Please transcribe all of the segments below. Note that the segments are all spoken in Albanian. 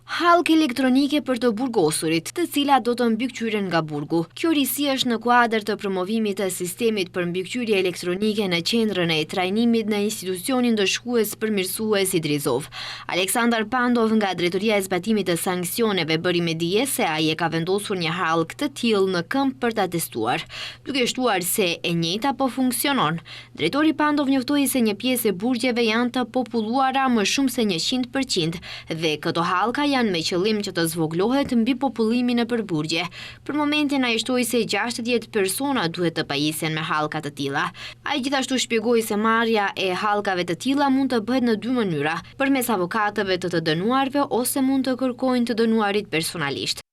Hallkë elektronike për të burgosurit, të cilat do të mbikëqyren nga burgu. Kjo risi është në kuadër të promovimit të sistemit për mbikëqyrje elektronike në qendrën e trajnimit në institucionin dëshkues përmirësues Idrizov. Aleksandar Pandov nga Drejtoria e Zbatimit të Sanksioneve bëri me dije se ai e ka vendosur një hallkë të tillë në këmbë për ta testuar, duke shtuar se e njëjta po funksionon. Drejtori Pandov njoftoi se një pjesë e burgjeve janë të populluara më shumë se 100% dhe këto hallka janë me qëllim që të zvoglohet mbi popullimin e përburgje. Për momentin ai shtoi se 60 persona duhet të pajisen me hallka të tilla. Ai gjithashtu shpjegoi se marrja e hallkave të tilla mund të bëhet në dy mënyra, përmes avokatëve të dënuarve ose mund të kërkojnë të dënuarit personalisht.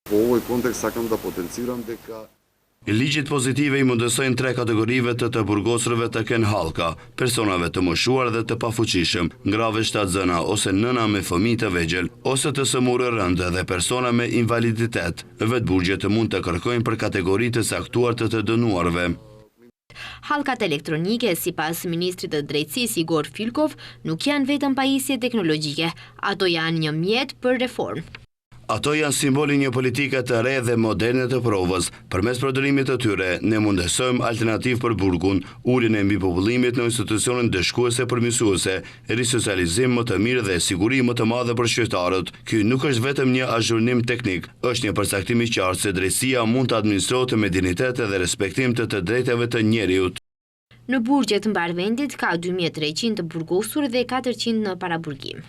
Po ovoj kontekst sa kam da potenciram dhe ka... Ligjit pozitive i mundësojnë 3 kategorive të burgosurve të kenë hallka, personave të moshuar dhe të pafuqishëm, grave shtatzëna ose nëna me fëmijë të vegjël, ose të sëmurë rëndë dhe persona me invaliditet. Vetburgjet mund të kërkojnë për kategori të saktuar të dënuarve. Hallkat elektronike, sipas ministrit të drejtësisë Igor Filkov, nuk janë vetëm pajisje teknologjike, ato janë një mjet për reformë. Ato janë simboli një politike të re dhe moderne të provës. Përmes përdorimit të tyre, ne mundësojmë alternativë për burgun, uljen e mbipopullimit në institucionin dëshkuese përmirësuese, risocializim më të mirë dhe siguri më të madhe për qytetarët. Ky nuk është vetëm një azhurnim teknik, është një përcaktim i qartë se drejtësia mund të administrohet me dinitet dhe respektim të drejtave të njeriut. Në burgjet mbar vendit ka 2300 të burgosur dhe 400 në paraburgim.